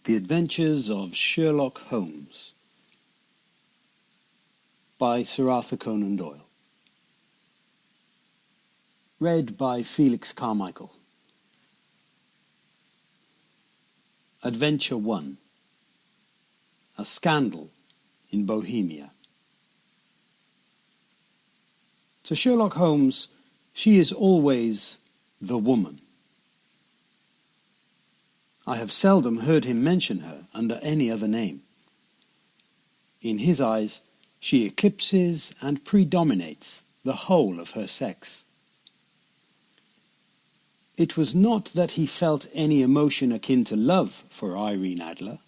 The Adventures of Sherlock Holmes by Sir Arthur Conan Doyle. Read by Felix Carmichael. Adventure 1. A Scandal in Bohemia. To Sherlock Holmes, she is always the woman. I have seldom heard him mention her under any other name. In his eyes, she eclipses and predominates the whole of her sex. It was not that he felt any emotion akin to love for Irene Adler.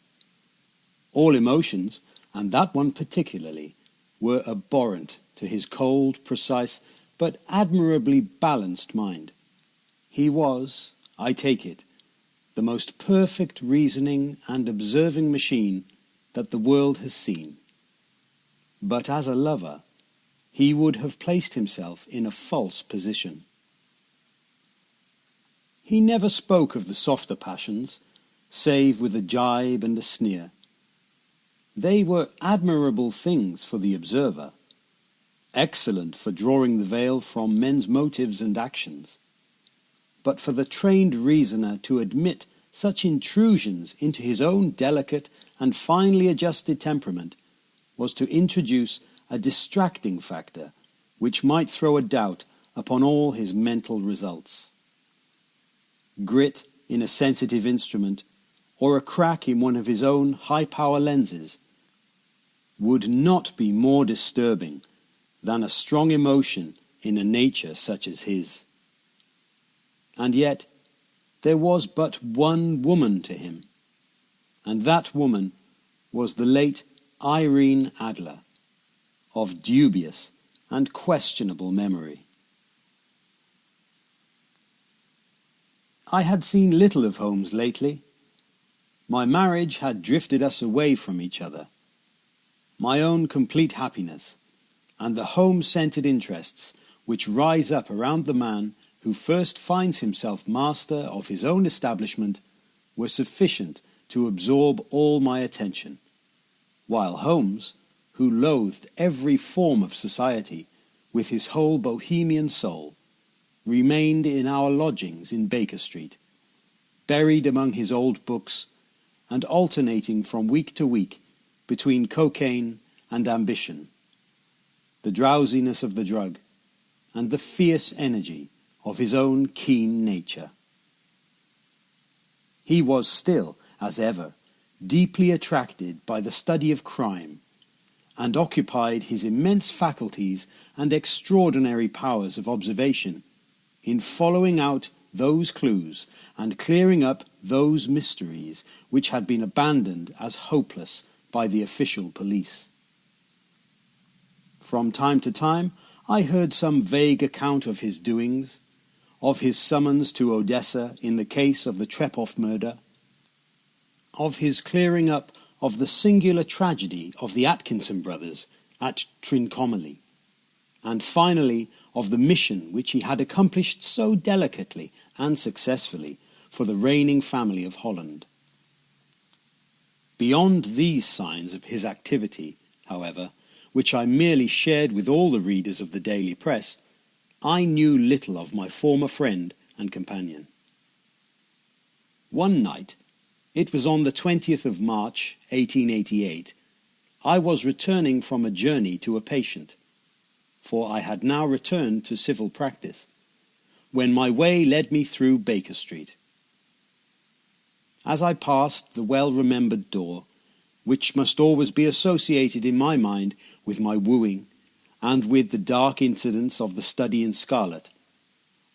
All emotions, and that one particularly, were abhorrent to his cold, precise, but admirably balanced mind. He was, I take it, the most perfect reasoning and observing machine that the world has seen. But as a lover, he would have placed himself in a false position. He never spoke of the softer passions, save with a jibe and a sneer. They were admirable things for the observer, excellent for drawing the veil from men's motives and actions. But for the trained reasoner to admit such intrusions into his own delicate and finely adjusted temperament was to introduce a distracting factor which might throw a doubt upon all his mental results. Grit in a sensitive instrument, or a crack in one of his own high-power lenses, would not be more disturbing than a strong emotion in a nature such as his. And yet, there was but one woman to him, and that woman was the late Irene Adler, of dubious and questionable memory. I had seen little of Holmes lately. My marriage had drifted us away from each other. My own complete happiness, and the home-centered interests which rise up around the man who first finds himself master of his own establishment, were sufficient to absorb all my attention, while Holmes, who loathed every form of society with his whole Bohemian soul, remained in our lodgings in Baker Street, buried among his old books, and alternating from week to week between cocaine and ambition, the drowsiness of the drug, and the fierce energy of his own keen nature. He was still, as ever, deeply attracted by the study of crime, and occupied his immense faculties and extraordinary powers of observation in following out those clues and clearing up those mysteries which had been abandoned as hopeless by the official police. From time to time, I heard some vague account of his doings, of his summons to Odessa in the case of the Trepoff murder, of his clearing up of the singular tragedy of the Atkinson brothers at Trincomalee, and finally of the mission which he had accomplished so delicately and successfully for the reigning family of Holland. Beyond these signs of his activity, however, which I merely shared with all the readers of the daily press, I knew little of my former friend and companion. One night, it was on the 20th of March, 1888, I was returning from a journey to a patient, for I had now returned to civil practice, when my way led me through Baker Street. As I passed the well-remembered door, which must always be associated in my mind with my wooing, and with the dark incidents of the study in scarlet,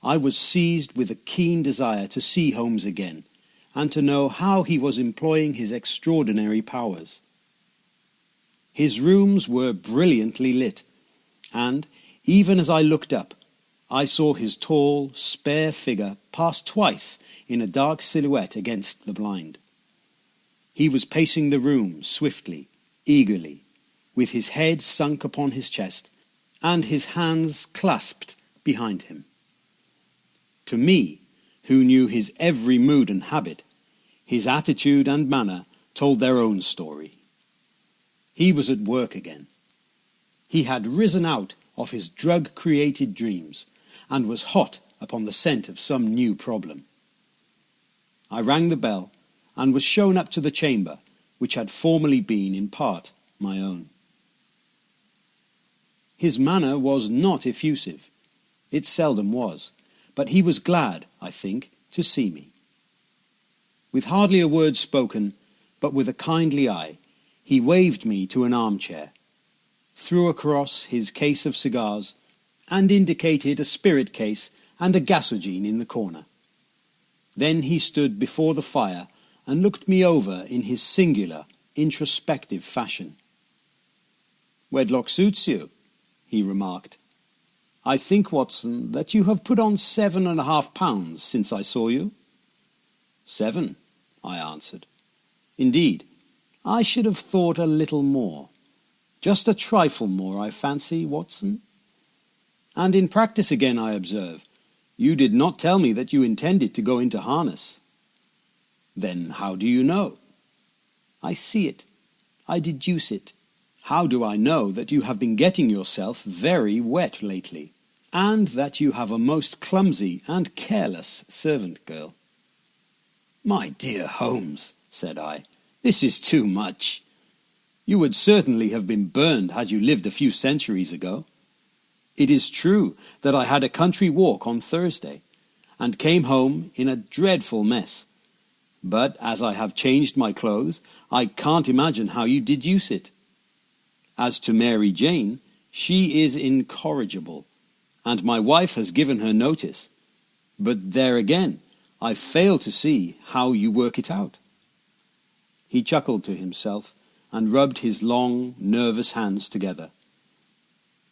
I was seized with a keen desire to see Holmes again, and to know how he was employing his extraordinary powers. His rooms were brilliantly lit, and, even as I looked up, I saw his tall, spare figure pass twice in a dark silhouette against the blind. He was pacing the room swiftly, eagerly, with his head sunk upon his chest, and his hands clasped behind him. To me, who knew his every mood and habit, his attitude and manner told their own story. He was at work again. He had risen out of his drug-created dreams and was hot upon the scent of some new problem. I rang the bell and was shown up to the chamber, which had formerly been in part my own. His manner was not effusive. It seldom was, but he was glad, I think, to see me. With hardly a word spoken, but with a kindly eye, he waved me to an armchair, threw across his case of cigars, and indicated a spirit case and a gasogene in the corner. Then he stood before the fire and looked me over in his singular, introspective fashion. "Wedlock suits you," he remarked. "I think, Watson, that you have put on 7.5 pounds since I saw you." "7," I answered. "Indeed, I should have thought a little more. Just a trifle more, I fancy, Watson. And in practice again, I observe. You did not tell me that you intended to go into harness." "Then how do you know?" "I see it. I deduce it. How do I know that you have been getting yourself very wet lately, and that you have a most clumsy and careless servant girl?" "My dear Holmes," said I, "this is too much. You would certainly have been burned had you lived a few centuries ago. It is true that I had a country walk on Thursday, and came home in a dreadful mess. But as I have changed my clothes, I can't imagine how you deduce it. As to Mary Jane, she is incorrigible, and my wife has given her notice. But there again, I fail to see how you work it out." He chuckled to himself and rubbed his long, nervous hands together.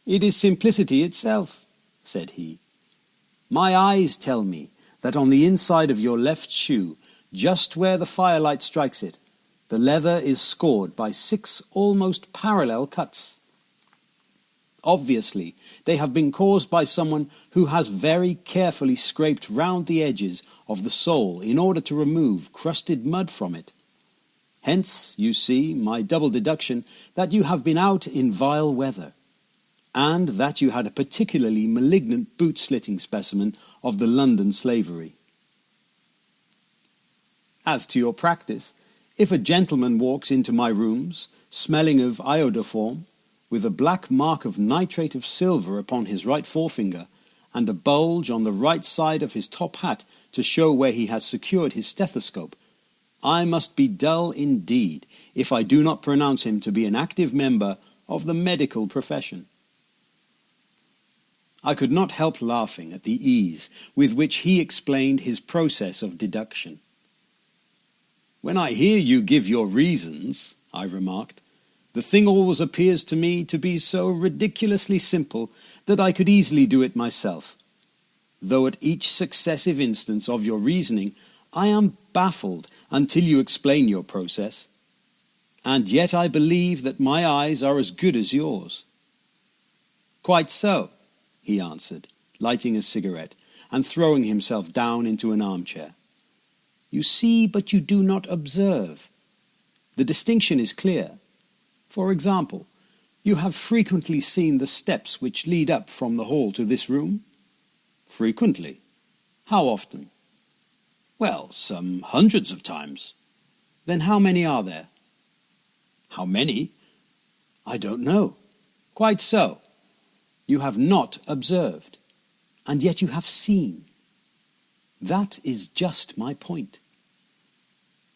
"It is simplicity itself," said he. "My eyes tell me that on the inside of your left shoe, just where the firelight strikes it, the leather is scored by 6 almost parallel cuts. Obviously, they have been caused by someone who has very carefully scraped round the edges of the sole in order to remove crusted mud from it. Hence, you see, my double deduction that you have been out in vile weather, and that you had a particularly malignant boot-slitting specimen of the London slavery. As to your practice, if a gentleman walks into my rooms, smelling of iodoform, with a black mark of nitrate of silver upon his right forefinger, and a bulge on the right side of his top hat to show where he has secured his stethoscope, I must be dull indeed if I do not pronounce him to be an active member of the medical profession." I could not help laughing at the ease with which he explained his process of deduction. "When I hear you give your reasons," I remarked, "the thing always appears to me to be so ridiculously simple that I could easily do it myself, though at each successive instance of your reasoning I am baffled until you explain your process. And yet I believe that my eyes are as good as yours." "Quite so," he answered, lighting a cigarette and throwing himself down into an armchair. "You see, but you do not observe. The distinction is clear. For example, you have frequently seen the steps which lead up from the hall to this room?" "Frequently. How often?" "Well, some hundreds of times." "Then how many are there?" "How many? I don't know." "Quite so. You have not observed, and yet you have seen. That is just my point.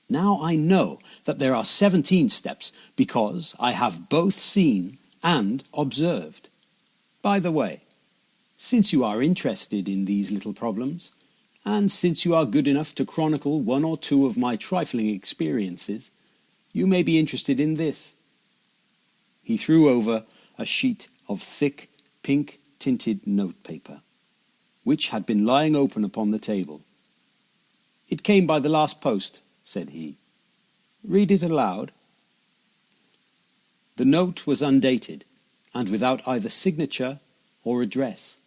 Now I know that there are 17 steps because I have both seen and observed. By the way, since you are interested in these little problems, and since you are good enough to chronicle 1 or 2 of my trifling experiences, you may be interested in this." He threw over a sheet of thick, pink-tinted notepaper, which had been lying open upon the table. "It came by the last post," said he. "Read it aloud." The note was undated, and without either signature or address.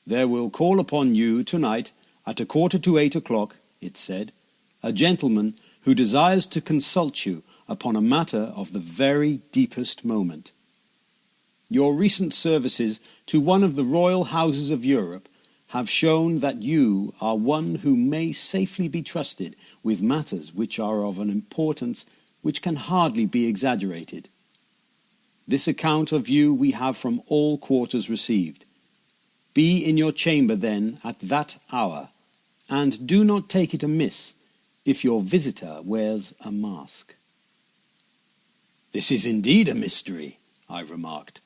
"There will call upon you tonight at 7:45, it said, "a gentleman who desires to consult you upon a matter of the very deepest moment. Your recent services to one of the royal houses of Europe have shown that you are one who may safely be trusted with matters which are of an importance which can hardly be exaggerated. This account of you we have from all quarters received. Be in your chamber then at that hour, and do not take it amiss if your visitor wears a mask." "This is indeed a mystery," I remarked.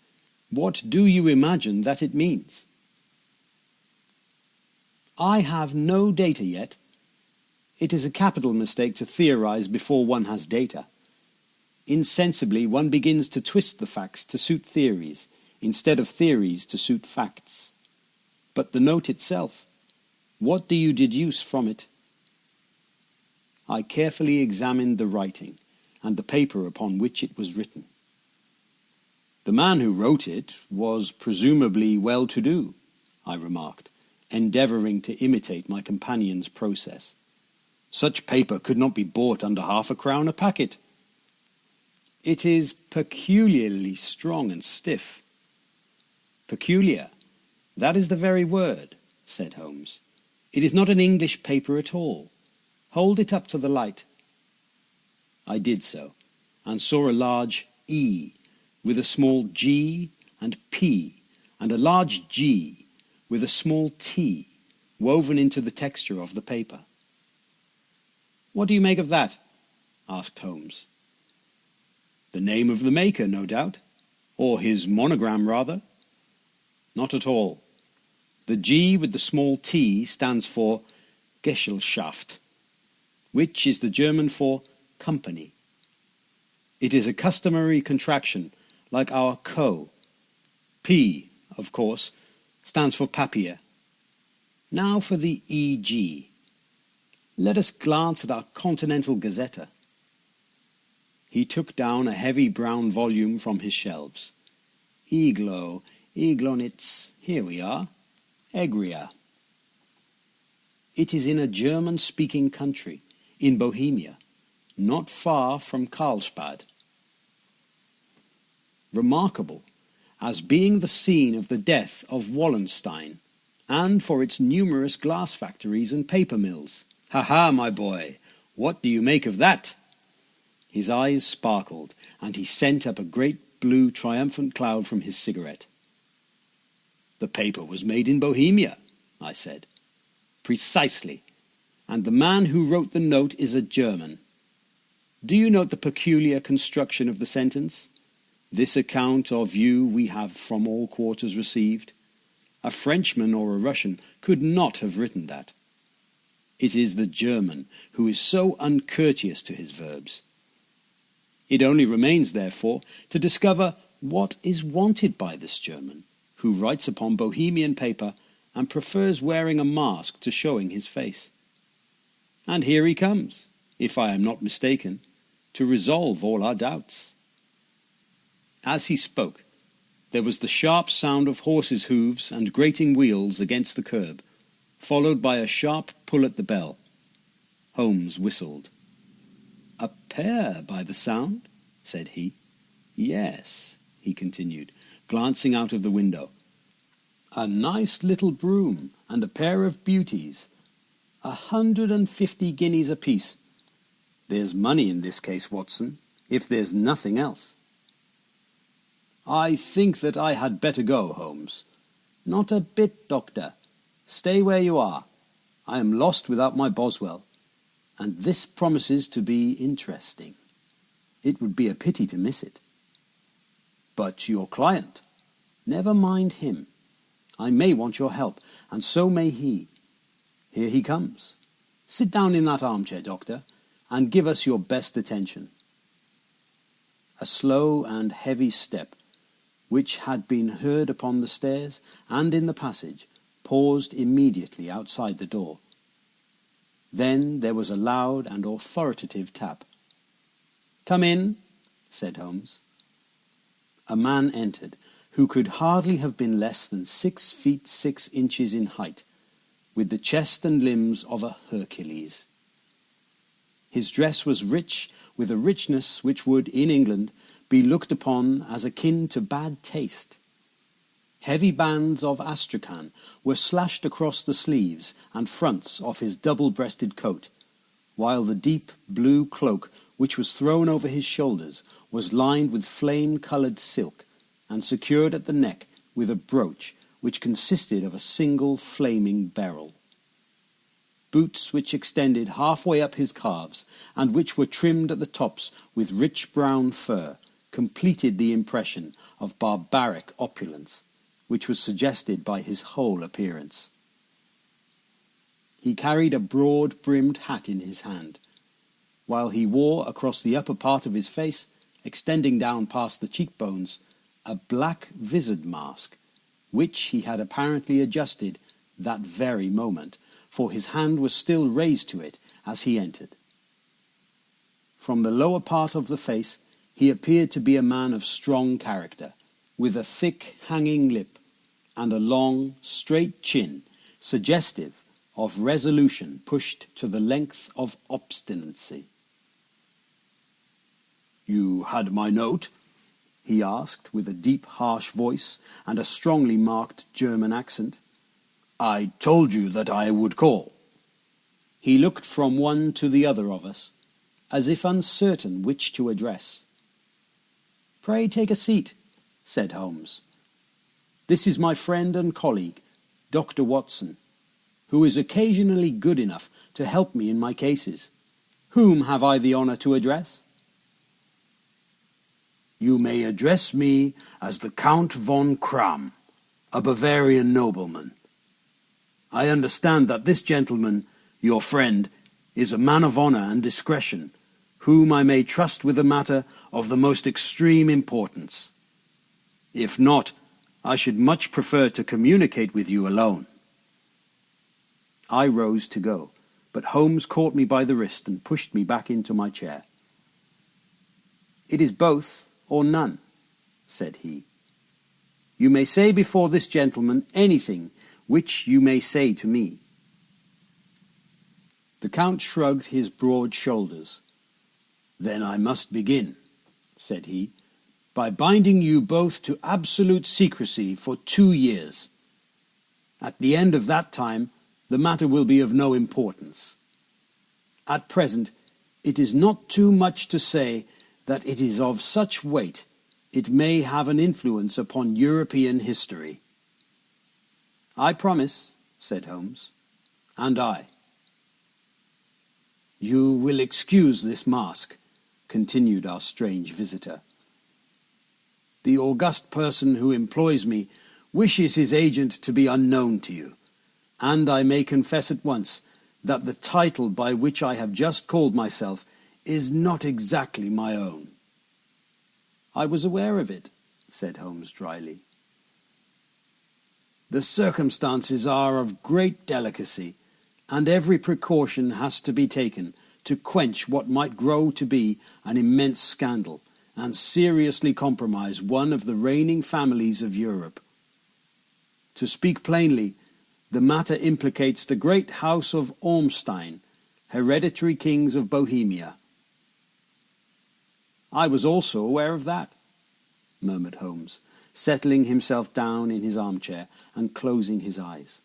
"What do you imagine that it means?" "I have no data yet. It is a capital mistake to theorize before one has data. Insensibly, one begins to twist the facts to suit theories, instead of theories to suit facts. But the note itself, what do you deduce from it?" I carefully examined the writing and the paper upon which it was written. "The man who wrote it was presumably well-to-do," I remarked, endeavouring to imitate my companion's process. "Such paper could not be bought under £0.50 a packet." "It is peculiarly strong and stiff." "Peculiar, that is the very word," said Holmes. "It is not an English paper at all. Hold it up to the light." I did so, and saw a large E with a small G and P, and a large G with a small T woven into the texture of the paper. "What do you make of that?" asked Holmes. "The name of the maker, no doubt, or his monogram rather." "Not at all. The G with the small T stands for Gesellschaft, which is the German for company. It is a customary contraction, like our Co. P, of course, stands for Papier. Now for the EG. Let us glance at our Continental Gazette." He took down a heavy brown volume from his shelves. Eglonitz, here we are, Egria. It is in a German-speaking country, in Bohemia, not far from Karlsbad. Remarkable as being the scene of the death of Wallenstein, and for its numerous glass factories and paper mills. Ha, my boy, what do you make of that?" His eyes sparkled, and he sent up a great blue triumphant cloud from his cigarette. "The paper was made in Bohemia," I said. "Precisely, and the man who wrote the note is a German. Do you note the peculiar construction of the sentence? This account of you we have from all quarters received. A Frenchman or a Russian could not have written that. It is the German who is so uncourteous to his verbs. It only remains, therefore, to discover what is wanted by this German, who writes upon Bohemian paper and prefers wearing a mask to showing his face. And here he comes, if I am not mistaken, to resolve all our doubts." As he spoke, there was the sharp sound of horses' hoofs and grating wheels against the curb, followed by a sharp pull at the bell. Holmes whistled. "A pair, by the sound," said he. "Yes," he continued, glancing out of the window. "A nice little broom and a pair of beauties. 150 guineas apiece. There's money in this case, Watson, if there's nothing else." "I think that I had better go, Holmes." "Not a bit, Doctor. Stay where you are. I am lost without my Boswell, and this promises to be interesting. It would be a pity to miss it." "But your client?" "Never mind him. I may want your help, and so may he. Here he comes. Sit down in that armchair, Doctor, and give us your best attention." A slow and heavy step, which had been heard upon the stairs and in the passage, paused immediately outside the door. Then there was a loud and authoritative tap. "Come in," said Holmes. A man entered, who could hardly have been less than 6 feet 6 inches in height, with the chest and limbs of a Hercules. His dress was rich, with a richness which would, in England, be looked upon as akin to bad taste. Heavy bands of astrakhan were slashed across the sleeves and fronts of his double-breasted coat, while the deep blue cloak which was thrown over his shoulders was lined with flame-coloured silk and secured at the neck with a brooch which consisted of a single flaming beryl. Boots which extended halfway up his calves and which were trimmed at the tops with rich brown fur completed the impression of barbaric opulence which was suggested by his whole appearance. He carried a broad-brimmed hat in his hand, while he wore across the upper part of his face, extending down past the cheekbones, a black vizard mask, which he had apparently adjusted that very moment, for his hand was still raised to it as he entered. From the lower part of the face he appeared to be a man of strong character, with a thick hanging lip and a long, straight chin, suggestive of resolution pushed to the length of obstinacy. "You had my note?" he asked, with a deep, harsh voice and a strongly marked German accent. "I told you that I would call." He looked from one to the other of us, as if uncertain which to address. "Pray take a seat," said Holmes. "This is my friend and colleague, Dr. Watson, who is occasionally good enough to help me in my cases. Whom have I the honour to address?" "You may address me as the Count von Kramm, a Bavarian nobleman. I understand that this gentleman, your friend, is a man of honour and discretion, whom I may trust with a matter of the most extreme importance. If not, I should much prefer to communicate with you alone." I rose to go, but Holmes caught me by the wrist and pushed me back into my chair. "It is both or none," said he. "You may say before this gentleman anything which you may say to me." The Count shrugged his broad shoulders. "Then I must begin," said he, "by binding you both to absolute secrecy for 2 years. At the end of that time, the matter will be of no importance. At present, it is not too much to say that it is of such weight it may have an influence upon European history." "I promise," said Holmes. "And I." "You will excuse this mask," continued our strange visitor. "The august person who employs me wishes his agent to be unknown to you, and I may confess at once that the title by which I have just called myself is not exactly my own." "I was aware of it," said Holmes dryly. "The circumstances are of great delicacy, and every precaution has to be taken to quench what might grow to be an immense scandal and seriously compromise one of the reigning families of Europe. To speak plainly, the matter implicates the great house of Ormstein, hereditary kings of Bohemia." "I was also aware of that," murmured Holmes, settling himself down in his armchair and closing his eyes.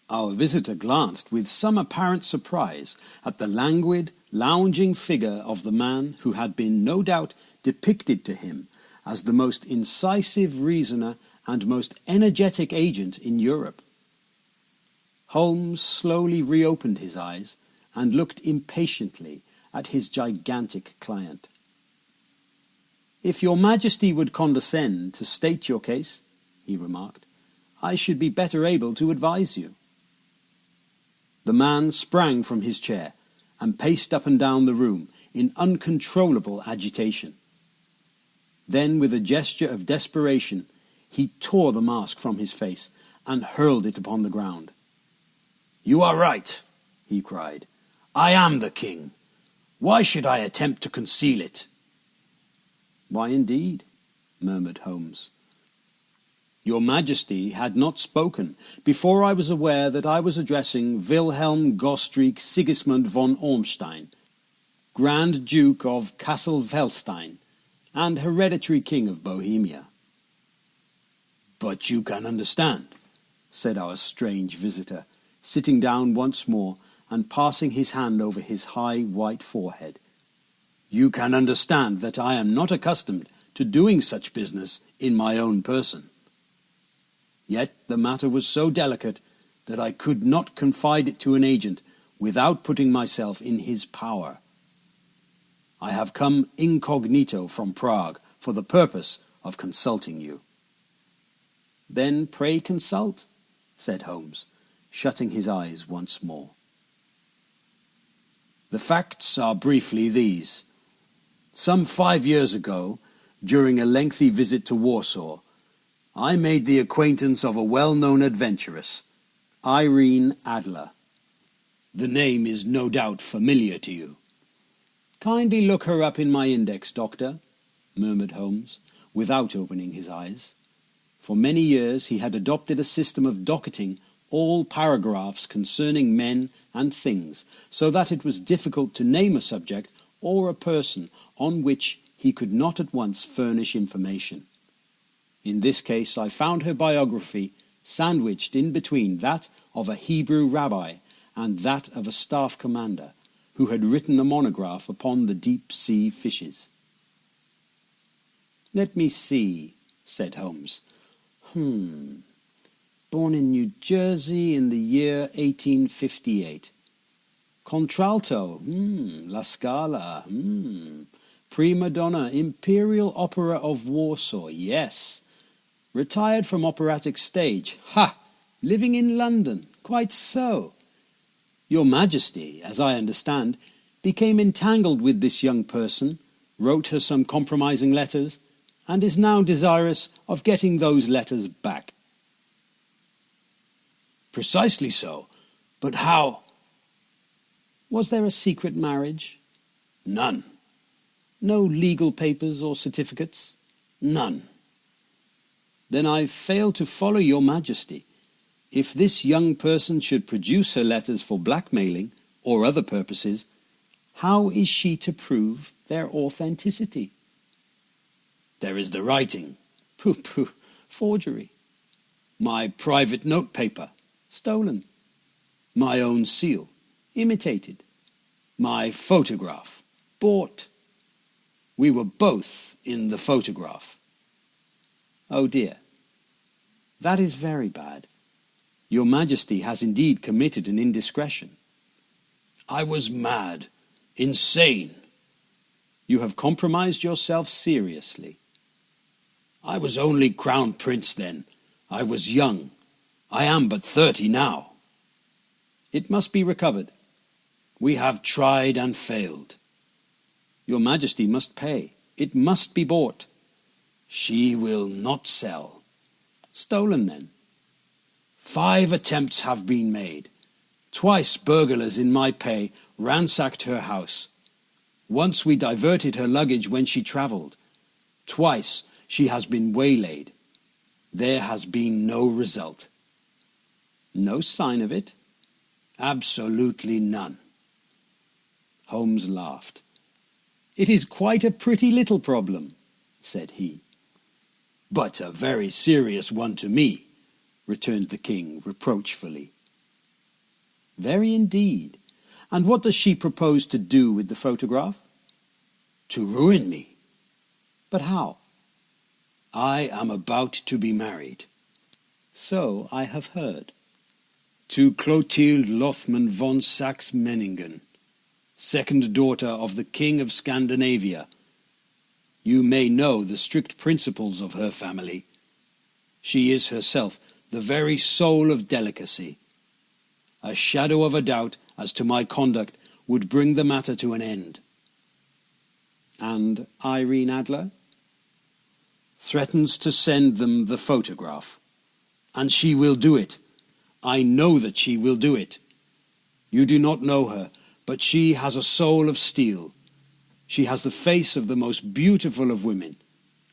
Our visitor glanced with some apparent surprise at the languid, lounging figure of the man who had been, no doubt, depicted to him as the most incisive reasoner and most energetic agent in Europe. Holmes slowly reopened his eyes and looked impatiently at his gigantic client. "If your Majesty would condescend to state your case," he remarked, "I should be better able to advise you." The man sprang from his chair and paced up and down the room in uncontrollable agitation. Then, with a gesture of desperation, he tore the mask from his face and hurled it upon the ground. "You are right," he cried. "I am the king. Why should I attempt to conceal it?" "Why indeed?" murmured Holmes. Your Majesty had not spoken before I was aware that I was addressing Wilhelm Gostrik Sigismund von Ormstein, Grand Duke of Kassel-Felstein, and hereditary King of Bohemia. "But you can understand," said our strange visitor, sitting down once more and passing his hand over his high white forehead. "You can understand that I am not accustomed to doing such business in my own person. Yet the matter was so delicate that I could not confide it to an agent without putting myself in his power. I have come incognito from Prague for the purpose of consulting you." "Then pray consult," said Holmes, shutting his eyes once more. "The facts are briefly these. Some 5 years ago, during a lengthy visit to Warsaw, I made the acquaintance of a well-known adventuress, Irene Adler. The name is no doubt familiar to you." "Kindly look her up in my index, Doctor," murmured Holmes, without opening his eyes. For many years he had adopted a system of docketing all paragraphs concerning men and things, so that it was difficult to name a subject or a person on which he could not at once furnish information. In this case I found her biography sandwiched in between that of a Hebrew rabbi and that of a staff commander, who had written a monograph upon the deep-sea fishes. "Let me see," said Holmes. Born in New Jersey in the year 1858. Contralto, La Scala, Prima donna, Imperial Opera of Warsaw, yes. Retired from operatic stage, living in London, quite so. Your Majesty, as I understand, became entangled with this young person, wrote her some compromising letters, and is now desirous of getting those letters back." "Precisely so. But how—" "Was there a secret marriage?" "None." "No legal papers or certificates?" "None." "Then I fail to follow your Majesty. If this young person should produce her letters for blackmailing or other purposes, how is she to prove their authenticity?" "There is the writing." "Pooh, forgery." "My private notepaper." "Stolen." "My own seal." "Imitated." "My photograph." "Bought." "We were both in the photograph." "Oh dear. That is very bad. Your Majesty has indeed committed an indiscretion." "I was mad, insane." "You have compromised yourself seriously." "I was only Crown Prince then. I was young. I am but 30 now." "It must be recovered." "We have tried and failed." "Your Majesty must pay. It must be bought." "She will not sell." "Stolen then." 5 attempts have been made. Twice burglars in my pay ransacked her house. Once we diverted her luggage when she travelled. Twice she has been waylaid. There has been no result." "No sign of it?" "Absolutely none." Holmes laughed. "It is quite a pretty little problem," said he. "But a very serious one to me," returned the king reproachfully. "Very indeed. And what does she propose to do with the photograph?" "To ruin me." "But how?" "I am about to be married." "So I have heard." "To Clotilde Lothman von Saxe-Meiningen, second daughter of the King of Scandinavia. You may know the strict principles of her family. She is herself the very soul of delicacy. A shadow of a doubt as to my conduct would bring the matter to an end." "And Irene Adler?" "Threatens to send them the photograph. And she will do it. I know that she will do it. You do not know her, but she has a soul of steel. She has the face of the most beautiful of women,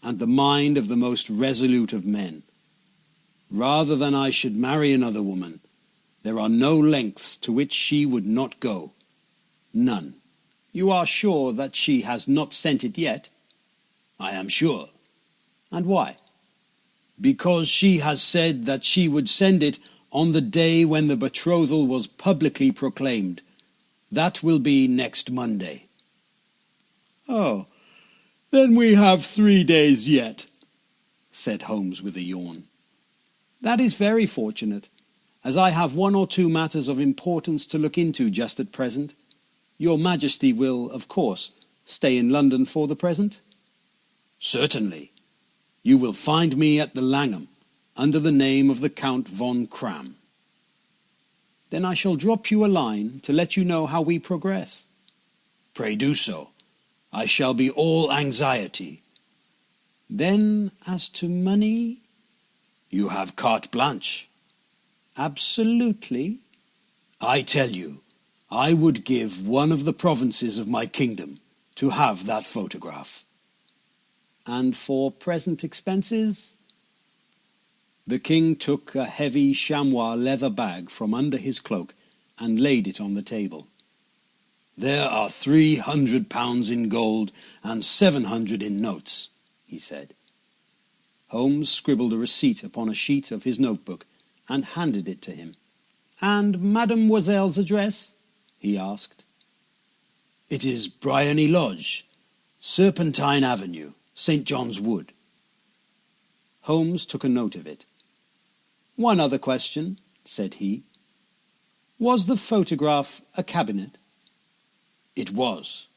and the mind of the most resolute of men. Rather than I should marry another woman, there are no lengths to which she would not go. None. You are sure that she has not sent it yet? I am sure. And why? Because she has said that she would send it on the day when the betrothal was publicly proclaimed. That will be next Monday. Oh, then we have 3 days yet, said Holmes with a yawn. That is very fortunate, as I have 1 or 2 matters of importance to look into just at present. Your Majesty will, of course, stay in London for the present? Certainly. You will find me at the Langham, under the name of the Count von Cram. Then I shall drop you a line to let you know how we progress. Pray do so. I shall be all anxiety. Then, as to money? You have carte blanche. Absolutely. I tell you, I would give one of the provinces of my kingdom to have that photograph. And for present expenses? The king took a heavy chamois leather bag from under his cloak and laid it on the table. There are £300 in gold and 700 in notes, he said. Holmes scribbled a receipt upon a sheet of his notebook and handed it to him. And Mademoiselle's address? He asked. It is Briony Lodge, Serpentine Avenue, St. John's Wood. Holmes took a note of it. One other question, said he. Was the photograph a cabinet? It was.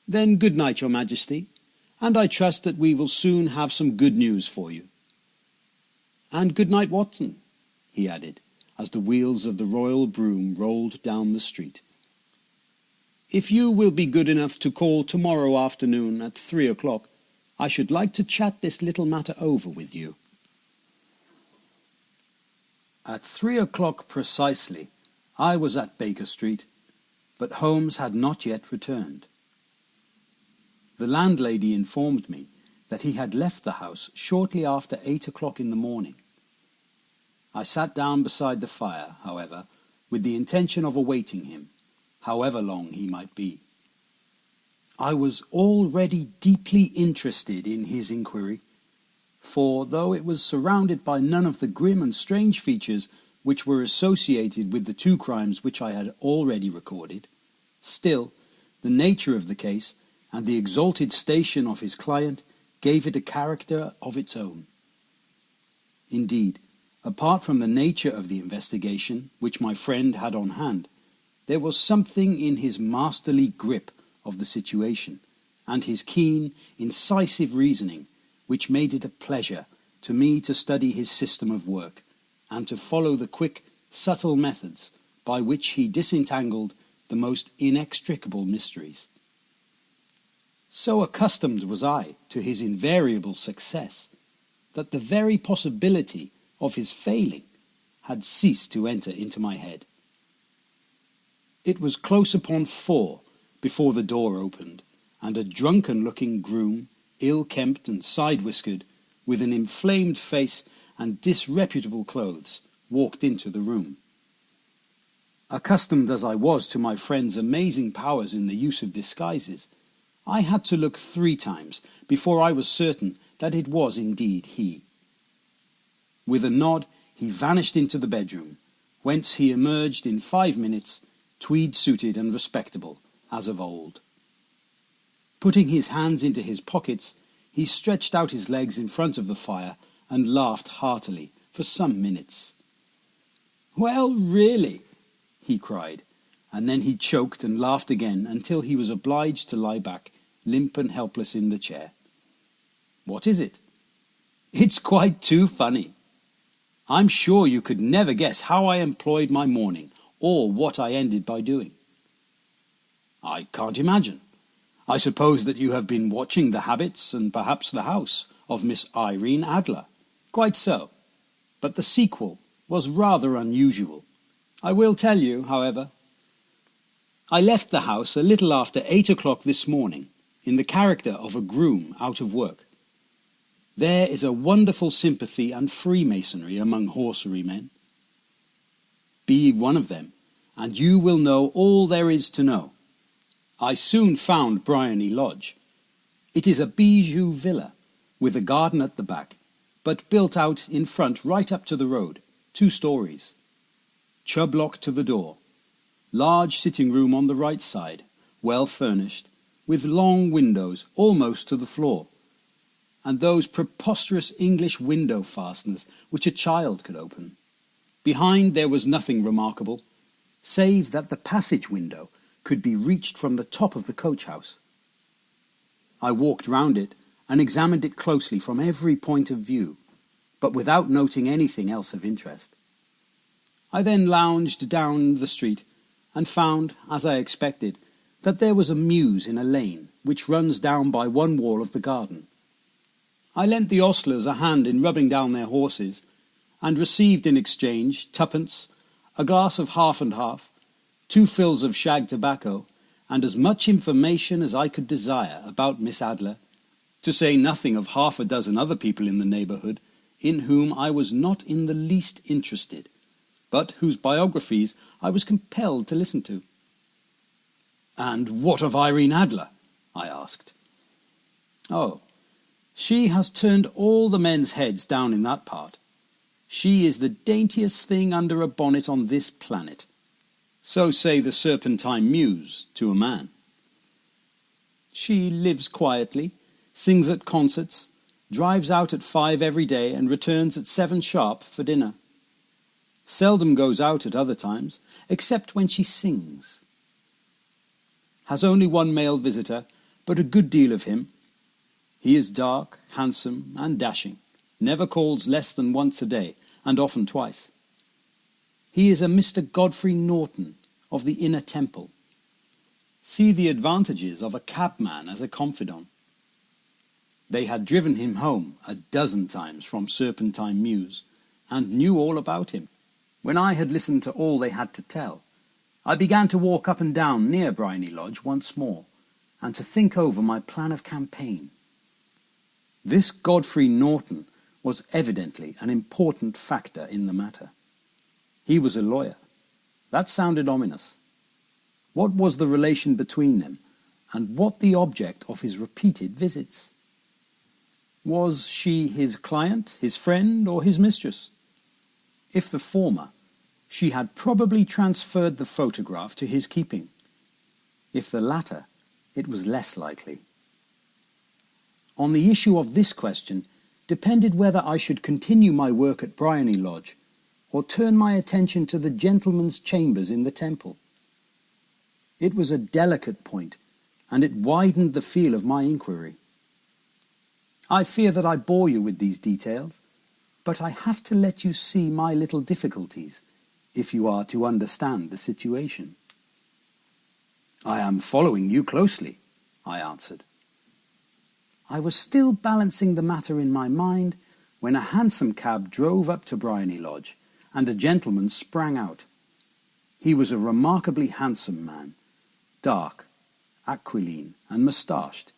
Then good night, Your Majesty, and I trust that we will soon have some good news for you. And good night, Watson, he added, as the wheels of the royal brougham rolled down the street. If you will be good enough to call tomorrow afternoon at 3 o'clock, I should like to chat this little matter over with you. At 3 o'clock precisely, I was at Baker Street, but Holmes had not yet returned. The landlady informed me that he had left the house shortly after 8 o'clock in the morning. I sat down beside the fire, however, with the intention of awaiting him, however long he might be. I was already deeply interested in his inquiry, for though it was surrounded by none of the grim and strange features which were associated with the 2 crimes which I had already recorded, still the nature of the case and the exalted station of his client gave it a character of its own. Indeed, apart from the nature of the investigation which my friend had on hand, there was something in his masterly grip of the situation and his keen, incisive reasoning which made it a pleasure to me to study his system of work and to follow the quick, subtle methods by which he disentangled the most inextricable mysteries. So accustomed was I to his invariable success that the very possibility of his failing had ceased to enter into my head. It was close upon 4 before the door opened, and a drunken-looking groom, ill-kempt and side-whiskered, with an inflamed face and disreputable clothes, walked into the room. Accustomed as I was to my friend's amazing powers in the use of disguises, I had to look 3 times before I was certain that it was indeed he. With a nod, he vanished into the bedroom, whence he emerged in 5 minutes, tweed-suited and respectable, as of old. Putting his hands into his pockets, he stretched out his legs in front of the fire and laughed heartily for some minutes. "Well, really," he cried, and then he choked and laughed again until he was obliged to lie back, limp and helpless in the chair. "What is it?" "It's quite too funny. I'm sure you could never guess how I employed my morning, or what I ended by doing." "I can't imagine. I suppose that you have been watching the habits, and perhaps the house, of Miss Irene Adler." "Quite so. But the sequel was rather unusual. I will tell you, however. I left the house a little after 8 o'clock this morning, in the character of a groom out of work. There is a wonderful sympathy and freemasonry among horsery men. Be one of them, and you will know all there is to know. I soon found Bryony Lodge. It is a bijou villa, with a garden at the back, but built out in front right up to the road, 2 stories. Chubb lock to the door. Large sitting room on the right side, well furnished, with long windows almost to the floor, and those preposterous English window fasteners which a child could open. Behind there was nothing remarkable, save that the passage window could be reached from the top of the coach-house. I walked round it and examined it closely from every point of view, but without noting anything else of interest. I then lounged down the street and found, as I expected, that there was a mews in a lane which runs down by one wall of the garden. I lent the ostlers a hand in rubbing down their horses, and received in exchange 2d, a glass of half and half, 2 fills of shag tobacco, and as much information as I could desire about Miss Adler, to say nothing of 6 other people in the neighbourhood, in whom I was not in the least interested, but whose biographies I was compelled to listen to. "And what of Irene Adler?" I asked. "Oh, she has turned all the men's heads down in that part. She is the daintiest thing under a bonnet on this planet. So say the Serpentine Mews to a man. She lives quietly, sings at concerts, drives out at 5 every day and returns at 7 sharp for dinner. Seldom goes out at other times, except when she sings. Has only 1 male visitor, but a good deal of him. He is dark, handsome, and dashing, never calls less than once a day, and often twice. He is a Mr. Godfrey Norton of the Inner Temple. See the advantages of a cabman as a confidant. They had driven him home 12 times from Serpentine Mews, and knew all about him. When I had listened to all they had to tell, I began to walk up and down near Bryony Lodge once more, and to think over my plan of campaign. This Godfrey Norton was evidently an important factor in the matter. He was a lawyer. That sounded ominous. What was the relation between them, and what the object of his repeated visits? Was she his client, his friend, or his mistress? If the former, she had probably transferred the photograph to his keeping. If the latter, it was less likely. On the issue of this question depended whether I should continue my work at Bryony Lodge, or turn my attention to the gentlemen's chambers in the Temple. It was a delicate point, and it widened the field of my inquiry. I fear that I bore you with these details, but I have to let you see my little difficulties, if you are to understand the situation. "I am following you closely," I answered. I was still balancing the matter in my mind when a hansom cab drove up to Bryony Lodge, and a gentleman sprang out. He was a remarkably handsome man, dark, aquiline, and moustached,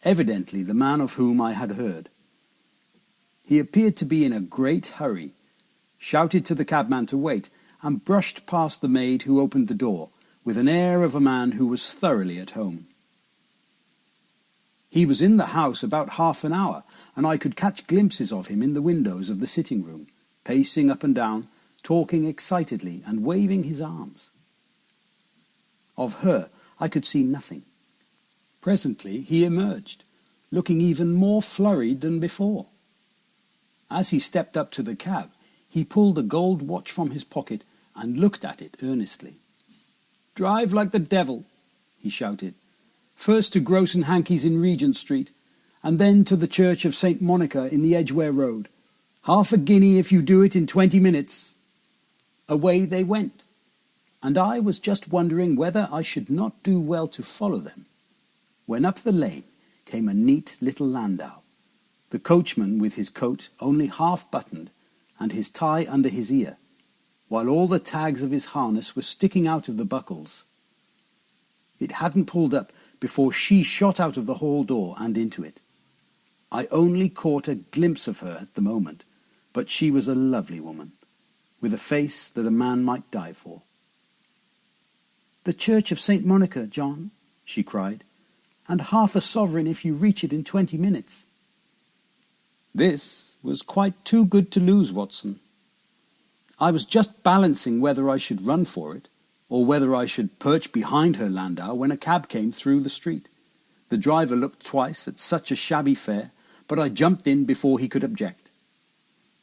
evidently the man of whom I had heard. He appeared to be in a great hurry, shouted to the cabman to wait, and brushed past the maid who opened the door, with an air of a man who was thoroughly at home. He was in the house about half an hour, and I could catch glimpses of him in the windows of the sitting-room, pacing up and down, talking excitedly and waving his arms. Of her I could see nothing. Presently he emerged, looking even more flurried than before. As he stepped up to the cab, he pulled a gold watch from his pocket and looked at it earnestly. "Drive like the devil," he shouted. "First to Gross and Hankey's in Regent Street, and then to the Church of St. Monica in the Edgware Road. 1/2 guinea if you do it in 20 minutes. Away they went, and I was just wondering whether I should not do well to follow them, when up the lane came a neat little landau, the coachman with his coat only half buttoned and his tie under his ear, while all the tags of his harness were sticking out of the buckles. It hadn't pulled up before she shot out of the hall door and into it. I only caught a glimpse of her at the moment, but she was a lovely woman, with a face that a man might die for. "The Church of St. Monica, John," she cried, "and half a sovereign if you reach it in 20 minutes. This was quite too good to lose, Watson. I was just balancing whether I should run for it, or whether I should perch behind her landau when a cab came through the street. The driver looked twice at such a shabby fare, but I jumped in before he could object.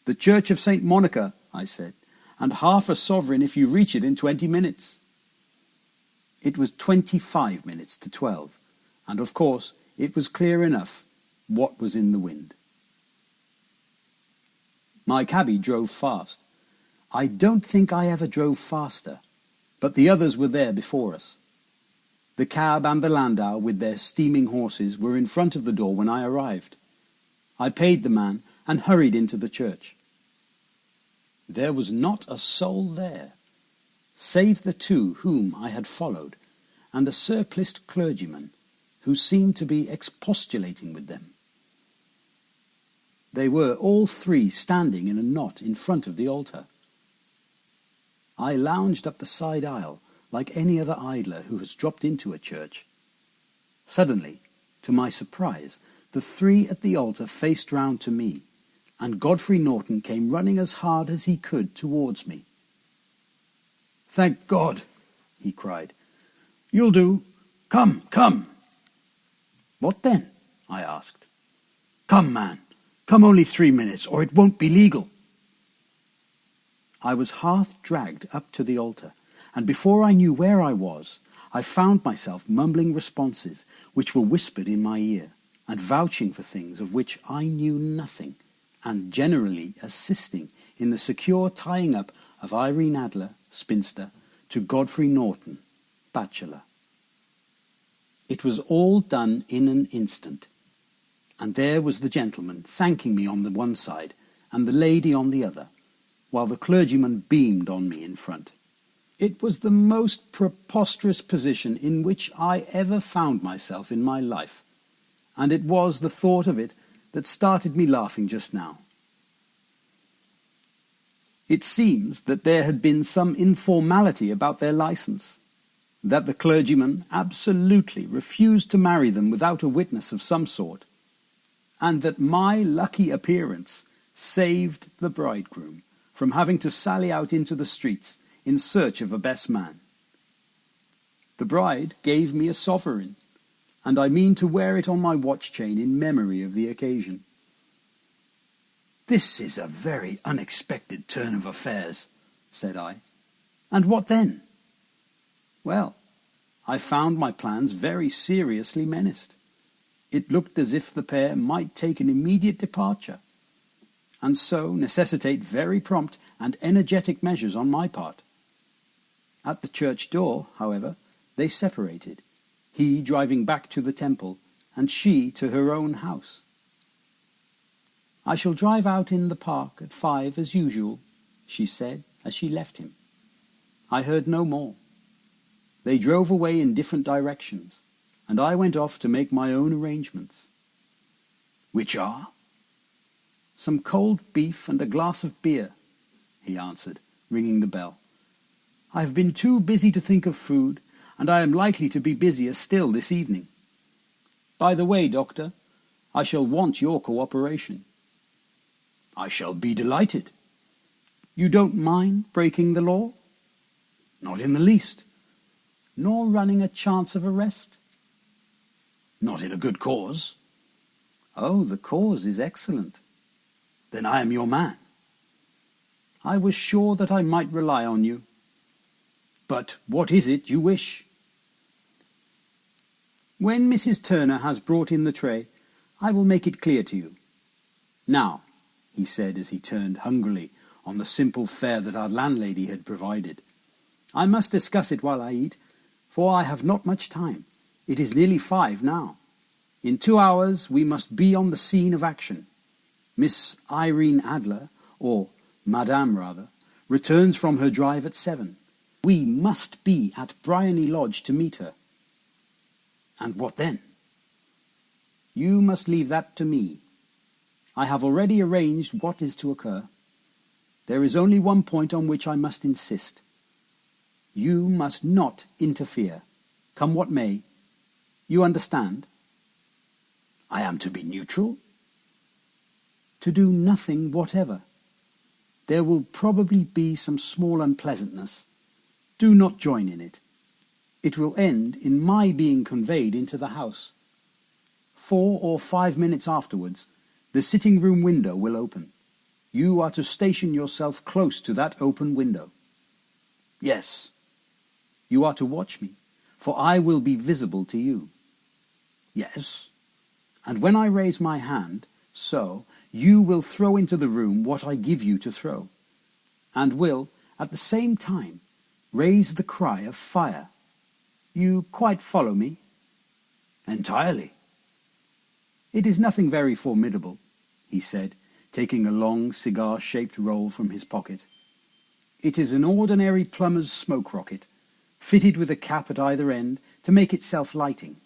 "The Church of St. Monica," I said, "and half a sovereign if you reach it in 20 minutes. It was 25 minutes to 12, and of course it was clear enough what was in the wind. My cabby drove fast. I don't think I ever drove faster, but the others were there before us. The cab and the landau with their steaming horses were in front of the door when I arrived. I paid the man and hurried into the church. There was not a soul there, save the two whom I had followed, and a surpliced clergyman who seemed to be expostulating with them. They were all three standing in a knot in front of the altar. I lounged up the side aisle like any other idler who has dropped into a church. Suddenly, to my surprise, the three at the altar faced round to me, and Godfrey Norton came running as hard as he could towards me. "Thank God," he cried. "You'll do. Come, come." "What then?" I asked. "Come, man. Come only 3 minutes, or it won't be legal." I was half dragged up to the altar, and before I knew where I was, I found myself mumbling responses which were whispered in my ear, and vouching for things of which I knew nothing, and generally assisting in the secure tying up of Irene Adler, spinster, to Godfrey Norton, bachelor. It was all done in an instant, and there was the gentleman thanking me on the one side, and the lady on the other, while the clergyman beamed on me in front. It was the most preposterous position in which I ever found myself in my life, and it was the thought of it that started me laughing just now. It seems that there had been some informality about their license, that the clergyman absolutely refused to marry them without a witness of some sort, and that my lucky appearance saved the bridegroom from having to sally out into the streets in search of a best man. The bride gave me a sovereign, and I mean to wear it on my watch chain in memory of the occasion. "This is a very unexpected turn of affairs," said I. "And what then?" "Well, I found my plans very seriously menaced. It looked as if the pair might take an immediate departure, and so necessitate very prompt and energetic measures on my part. At the church door, however, they separated, he driving back to the temple, and she to her own house. "I shall drive out in the park at 5 as usual," she said as she left him. I heard no more. They drove away in different directions, and I went off to make my own arrangements. "Which are?" "Some cold beef and a glass of beer," he answered, ringing the bell. "I have been too busy to think of food, and I am likely to be busier still this evening. By the way, Doctor, I shall want your cooperation." "I shall be delighted." "You don't mind breaking the law?" "Not in the least." "Nor running a chance of arrest?" "Not in a good cause." "Oh, the cause is excellent." "Then I am your man." "I was sure that I might rely on you." "But what is it you wish?" "When Mrs. Turner has brought in the tray, I will make it clear to you. Now," he said as he turned hungrily on the simple fare that our landlady had provided, "I must discuss it while I eat, for I have not much time. It is nearly 5 now. In 2 hours we must be on the scene of action. Miss Irene Adler, or Madame rather, returns from her drive at 7. We must be at Briony Lodge to meet her." "And what then?" "You must leave that to me. I have already arranged what is to occur. There is only one point on which I must insist. You must not interfere, come what may. You understand? I am to be neutral? To do nothing whatever. There will probably be some small unpleasantness. Do not join in it. It will end in my being conveyed into the house. 4 or 5 minutes afterwards, the sitting-room window will open. You are to station yourself close to that open window. Yes. You are to watch me, for I will be visible to you. Yes. And when I raise my hand, so, you will throw into the room what I give you to throw, and will, at the same time, raise the cry of fire. You quite follow me? Entirely. It is nothing very formidable, he said, taking a long cigar-shaped roll from his pocket. It is an ordinary plumber's smoke rocket, fitted with a cap at either end to make it self-lighting.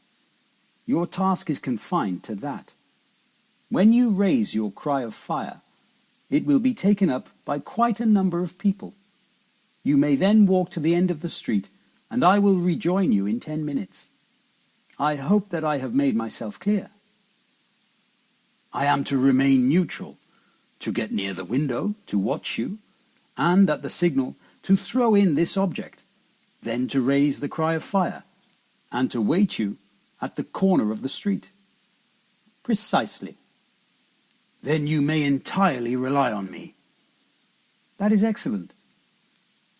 Your task is confined to that. When you raise your cry of fire, it will be taken up by quite a number of people. You may then walk to the end of the street, and I will rejoin you in 10 minutes. I hope that I have made myself clear. I am to remain neutral, to get near the window, to watch you, and at the signal to throw in this object, then to raise the cry of fire, and to wait you at the corner of the street. Precisely. Then you may entirely rely on me. That is excellent.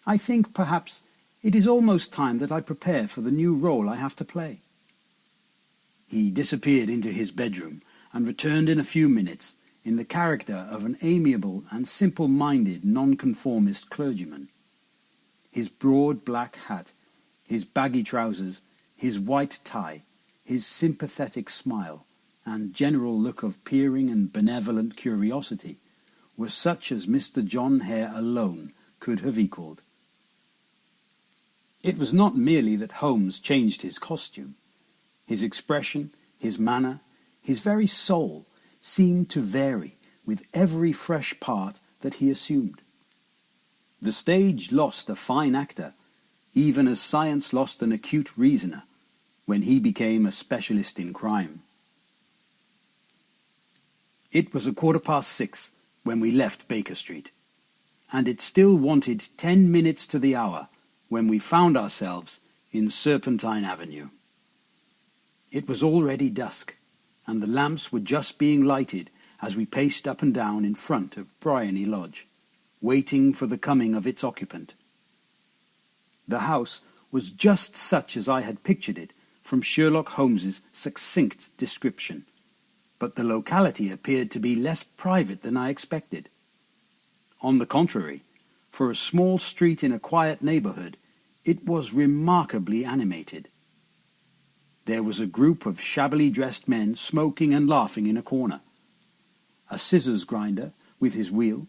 I think, perhaps, it is almost time that I prepare for the new role I have to play. He disappeared into his bedroom and returned in a few minutes in the character of an amiable and simple-minded nonconformist clergyman. His broad black hat, his baggy trousers, his white tie, his sympathetic smile, and general look of peering and benevolent curiosity were such as Mr. John Hare alone could have equalled. It was not merely that Holmes changed his costume. His expression, his manner, his very soul seemed to vary with every fresh part that he assumed. The stage lost a fine actor, even as science lost an acute reasoner, when he became a specialist in crime. It was 6:15 when we left Baker Street, and it still wanted 10 minutes to the hour when we found ourselves in Serpentine Avenue. It was already dusk, and the lamps were just being lighted as we paced up and down in front of Briony Lodge, waiting for the coming of its occupant. The house was just such as I had pictured it from Sherlock Holmes's succinct description, but the locality appeared to be less private than I expected. On the contrary, for a small street in a quiet neighbourhood, it was remarkably animated. There was a group of shabbily dressed men smoking and laughing in a corner, a scissors grinder with his wheel,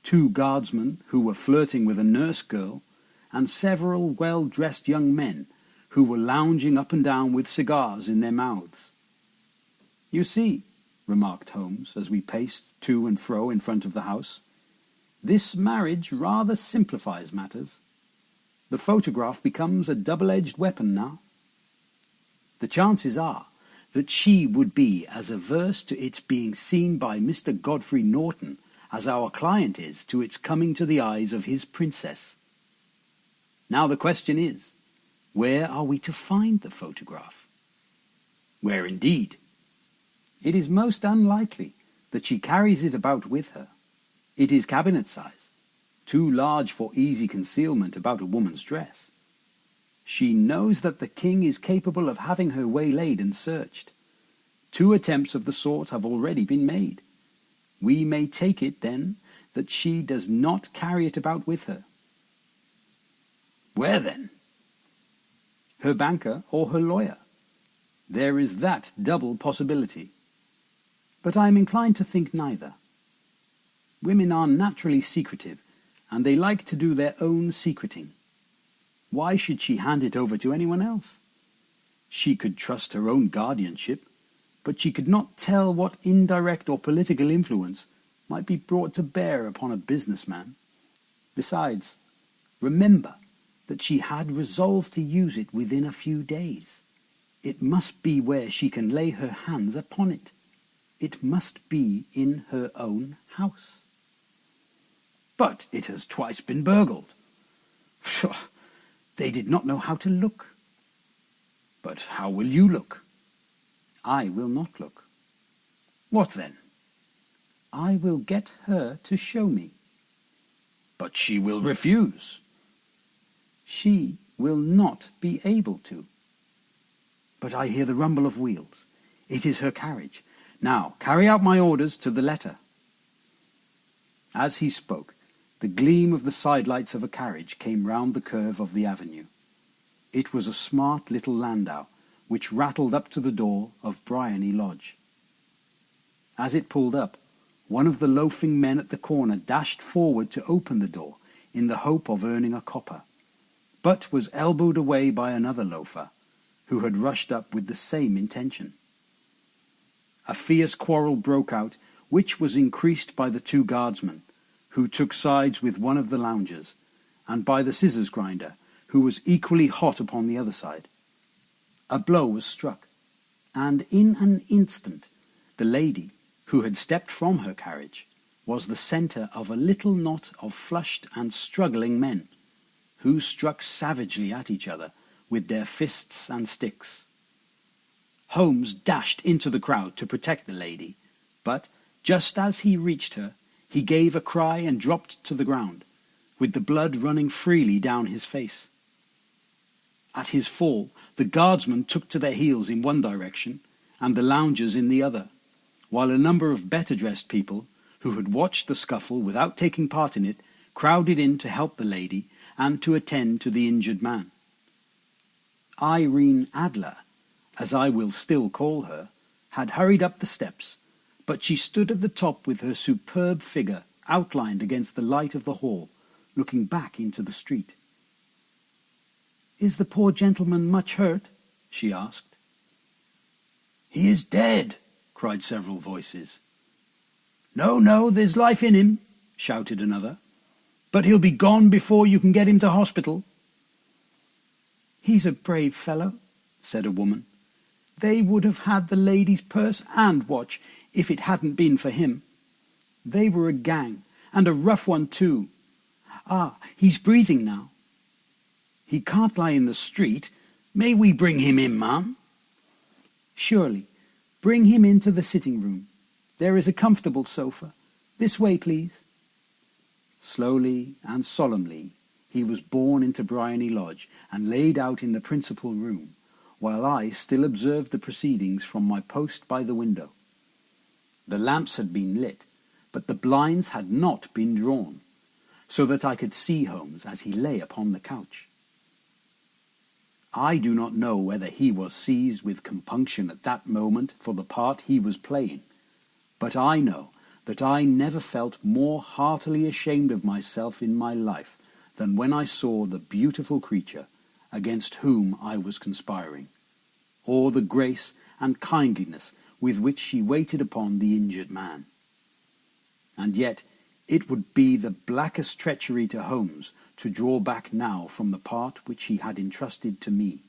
2 guardsmen who were flirting with a nurse girl, and several well-dressed young men who were lounging up and down with cigars in their mouths. "You see," remarked Holmes as we paced to and fro in front of the house, "this marriage rather simplifies matters. The photograph becomes a double-edged weapon now. The chances are that she would be as averse to its being seen by Mr. Godfrey Norton as our client is to its coming to the eyes of his princess. Now the question is, where are we to find the photograph? Where indeed? It is most unlikely that she carries it about with her. It is cabinet size, too large for easy concealment about a woman's dress. She knows that the king is capable of having her waylaid and searched. 2 attempts of the sort have already been made. We may take it, then, that she does not carry it about with her. Where, then? Her banker or her lawyer. There is that double possibility. But I am inclined to think neither. Women are naturally secretive, and they like to do their own secreting. Why should she hand it over to anyone else? She could trust her own guardianship, but she could not tell what indirect or political influence might be brought to bear upon a businessman. Besides, remember that she had resolved to use it within a few days. It must be where she can lay her hands upon it. It must be in her own house. But it has twice been burgled. Pshaw! They did not know how to look. But how will you look? I will not look. What then? I will get her to show me. But she will refuse. She will not be able to. But I hear the rumble of wheels. It is her carriage. Now, carry out my orders to the letter. As he spoke, the gleam of the sidelights of a carriage came round the curve of the avenue. It was a smart little landau, which rattled up to the door of Bryony Lodge. As it pulled up, one of the loafing men at the corner dashed forward to open the door in the hope of earning a copper, but was elbowed away by another loafer, who had rushed up with the same intention. A fierce quarrel broke out, which was increased by the two guardsmen, who took sides with one of the loungers, and by the scissors grinder, who was equally hot upon the other side. A blow was struck, and in an instant the lady, who had stepped from her carriage, was the centre of a little knot of flushed and struggling men, who struck savagely at each other with their fists and sticks. Holmes dashed into the crowd to protect the lady, but just as he reached her, he gave a cry and dropped to the ground, with the blood running freely down his face. At his fall, the guardsmen took to their heels in one direction, and the loungers in the other, while a number of better-dressed people, who had watched the scuffle without taking part in it, crowded in to help the lady and to attend to the injured man. Irene Adler, as I will still call her, had hurried up the steps, but she stood at the top with her superb figure outlined against the light of the hall, looking back into the street. "Is the poor gentleman much hurt?" she asked. "He is dead," cried several voices. No, there's life in him," shouted another. "But he'll be gone before you can get him to hospital." "He's a brave fellow," said a woman. "They would have had the lady's purse and watch if it hadn't been for him. They were a gang, and a rough one too. Ah, he's breathing now." "He can't lie in the street. May we bring him in, ma'am?" "Surely. Bring him into the sitting-room. There is a comfortable sofa. This way, please." Slowly and solemnly he was borne into Bryony Lodge and laid out in the principal room, while I still observed the proceedings from my post by the window. The lamps had been lit, but the blinds had not been drawn, so that I could see Holmes as he lay upon the couch. I do not know whether he was seized with compunction at that moment for the part he was playing, but I know that I never felt more heartily ashamed of myself in my life than when I saw the beautiful creature against whom I was conspiring, or the grace and kindliness with which she waited upon the injured man. And yet it would be the blackest treachery to Holmes to draw back now from the part which he had entrusted to me.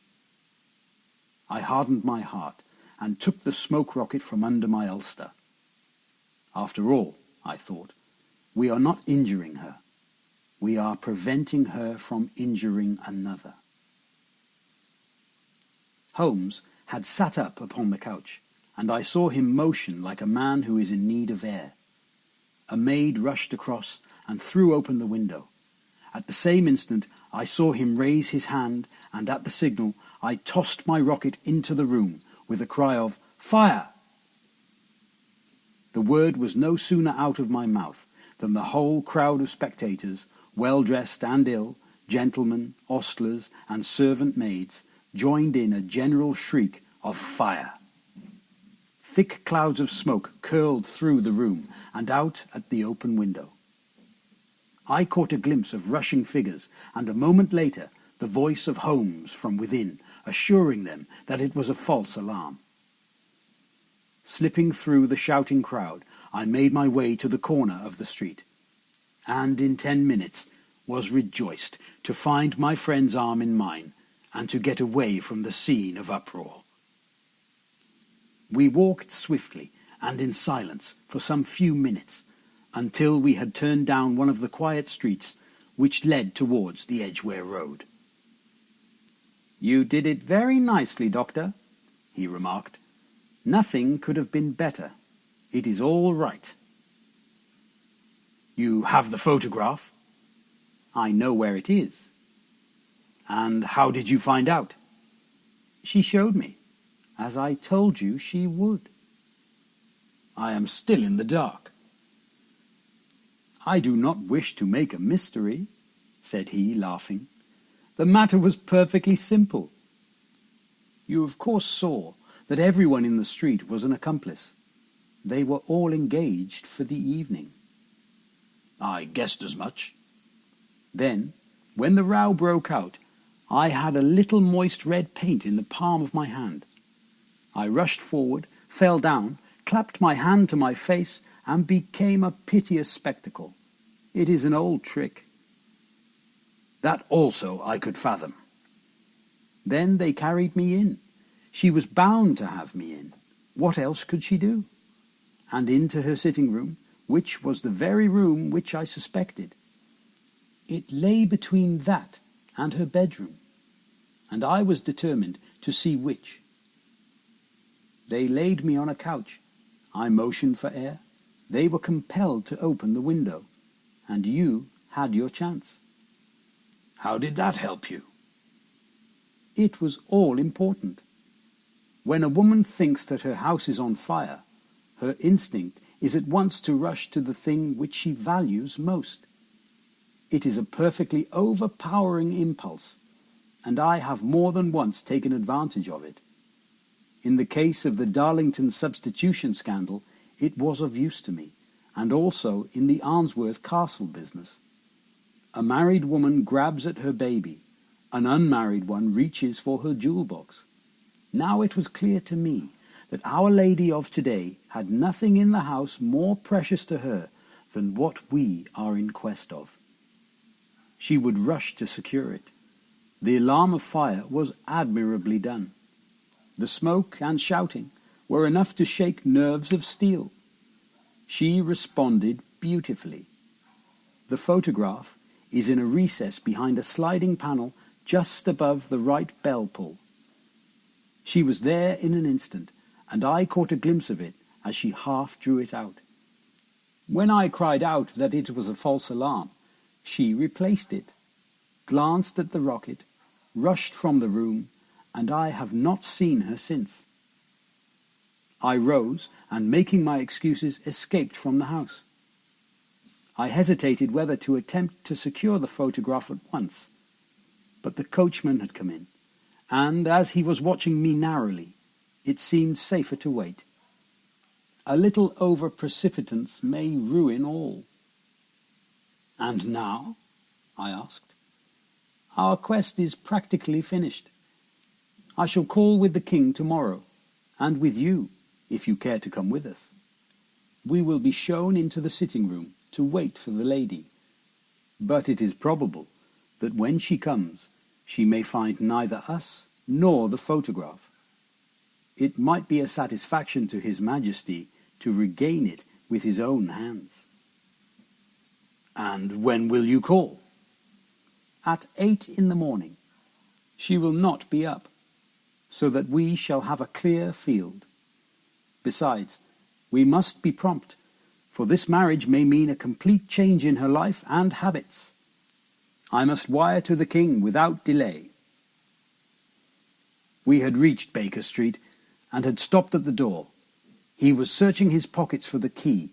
I hardened my heart and took the smoke rocket from under my ulster. After all, I thought, we are not injuring her. We are preventing her from injuring another. Holmes had sat up upon the couch, and I saw him motion like a man who is in need of air. A maid rushed across and threw open the window. At the same instant I saw him raise his hand, and at the signal I tossed my rocket into the room with a cry of "Fire!" The word was no sooner out of my mouth than the whole crowd of spectators, well-dressed and ill, gentlemen, ostlers, and servant maids, joined in a general shriek of "Fire!" Thick clouds of smoke curled through the room and out at the open window. I caught a glimpse of rushing figures, and a moment later the voice of Holmes from within, assuring them that it was a false alarm. Slipping through the shouting crowd, I made my way to the corner of the street, and in 10 minutes was rejoiced to find my friend's arm in mine and to get away from the scene of uproar. We walked swiftly and in silence for some few minutes until we had turned down one of the quiet streets which led towards the Edgware Road. "You did it very nicely, Doctor," he remarked. "Nothing could have been better. It is all right." "You have the photograph?" "I know where it is." "And how did you find out?" "She showed me, as I told you she would." "I am still in the dark." "I do not wish to make a mystery," said he, laughing. "The matter was perfectly simple. You of course saw that everyone in the street was an accomplice. They were all engaged for the evening." "I guessed as much." "Then, when the row broke out, I had a little moist red paint in the palm of my hand. I rushed forward, fell down, clapped my hand to my face, and became a piteous spectacle. It is an old trick." "That also I could fathom." "Then they carried me in. She was bound to have me in. What else could she do? And into her sitting room, which was the very room which I suspected. It lay between that and her bedroom, and I was determined to see which. They laid me on a couch. I motioned for air. They were compelled to open the window, and you had your chance." "How did that help you?" "It was all important. When a woman thinks that her house is on fire, her instinct is at once to rush to the thing which she values most. It is a perfectly overpowering impulse, and I have more than once taken advantage of it. In the case of the Darlington substitution scandal, it was of use to me, and also in the Arnsworth Castle business. A married woman grabs at her baby, an unmarried one reaches for her jewel box. Now it was clear to me that Our Lady of today had nothing in the house more precious to her than what we are in quest of. She would rush to secure it. The alarm of fire was admirably done. The smoke and shouting were enough to shake nerves of steel. She responded beautifully. The photograph is in a recess behind a sliding panel just above the right bell pull. She was there in an instant, and I caught a glimpse of it as she half drew it out. When I cried out that it was a false alarm, she replaced it, glanced at the rocket, rushed from the room, and I have not seen her since. I rose, and making my excuses, escaped from the house. I hesitated whether to attempt to secure the photograph at once, but the coachman had come in, and as he was watching me narrowly, it seemed safer to wait. A little over-precipitance may ruin all. "And now?" I asked. "Our quest is practically finished. I shall call with the king tomorrow, and with you, if you care to come with us. We will be shown into the sitting room to wait for the lady, but it is probable that when she comes, she may find neither us nor the photograph. It might be a satisfaction to His Majesty to regain it with his own hands." "And when will you call?" "At 8 in the morning. She will not be up, so that we shall have a clear field. Besides, we must be prompt, for this marriage may mean a complete change in her life and habits. I must wire to the king without delay." We had reached Baker Street and had stopped at the door. He was searching his pockets for the key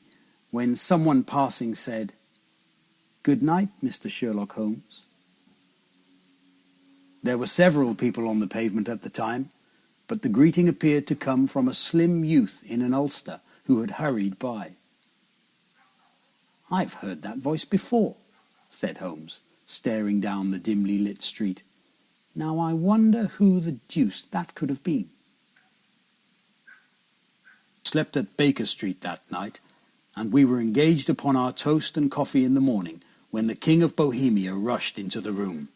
when someone passing said, "Good night, Mr. Sherlock Holmes." There were several people on the pavement at the time, but the greeting appeared to come from a slim youth in an ulster who had hurried by. "I've heard that voice before," said Holmes, staring down the dimly lit street. "Now I wonder who the deuce that could have been." slept at Baker Street that night, and we were engaged upon our toast and coffee in the morning when the King of Bohemia rushed into the room.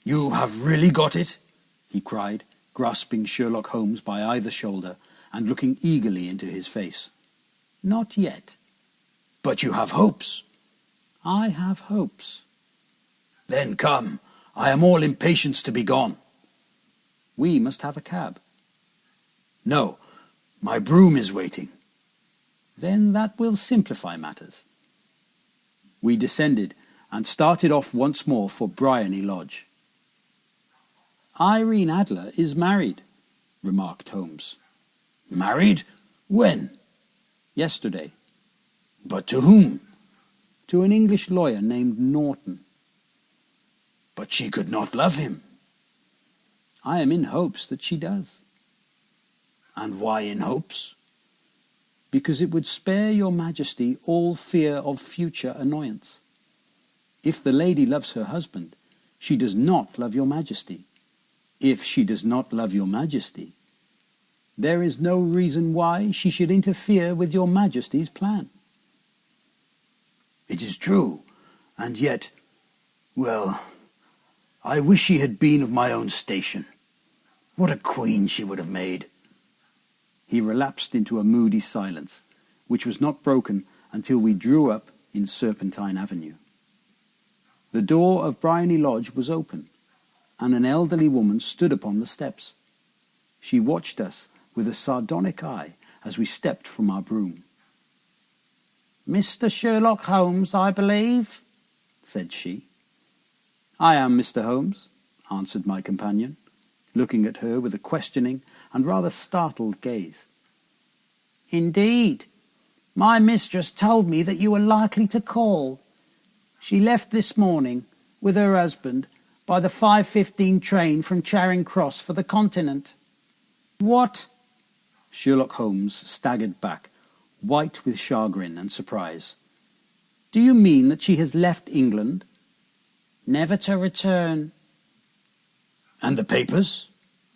"You have really got it?" he cried, grasping Sherlock Holmes by either shoulder and looking eagerly into his face. "Not yet." "But you have hopes?" "I have hopes." "Then come, I am all impatience to be gone." "We must have a cab." "No, my brougham is waiting." "Then that will simplify matters." We descended and started off once more for Briony Lodge. "Irene Adler is married," remarked Holmes. "Married? When?" "Yesterday." "But to whom?" "To an English lawyer named Norton." "But she could not love him." "I am in hopes that she does." "And why in hopes?" "Because it would spare your Majesty all fear of future annoyance. If the lady loves her husband, she does not love your Majesty. If she does not love your Majesty, there is no reason why she should interfere with your Majesty's plan." "It is true, and yet, well, I wish she had been of my own station. What a queen she would have made." He relapsed into a moody silence, which was not broken until we drew up in Serpentine Avenue. The door of Briony Lodge was open, and an elderly woman stood upon the steps. She watched us with a sardonic eye as we stepped from our brougham. "Mr. Sherlock Holmes, I believe," said she. "I am Mr. Holmes," answered my companion, looking at her with a questioning and rather startled gaze. "Indeed. My mistress told me that you were likely to call. She left this morning with her husband by the 5:15 train from Charing Cross for the Continent." "What?" Sherlock Holmes staggered back, white with chagrin and surprise. "Do you mean that she has left England?" "Never to return." "And the papers?"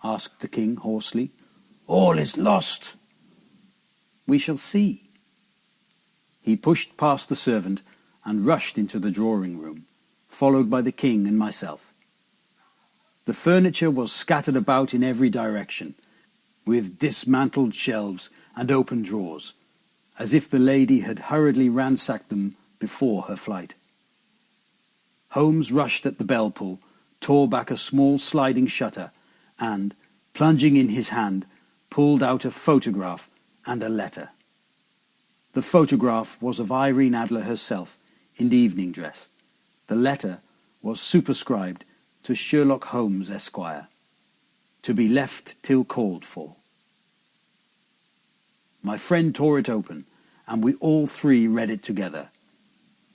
asked the king hoarsely. "All is lost." "We shall see." He pushed past the servant and rushed into the drawing-room, followed by the king and myself. The furniture was scattered about in every direction, with dismantled shelves and open drawers, as if the lady had hurriedly ransacked them before her flight. Holmes rushed at the bell-pull, tore back a small sliding shutter, and, plunging in his hand, pulled out a photograph and a letter. The photograph was of Irene Adler herself, in evening dress. The letter was superscribed to Sherlock Holmes, Esquire, to be left till called for. My friend tore it open, and we all three read it together.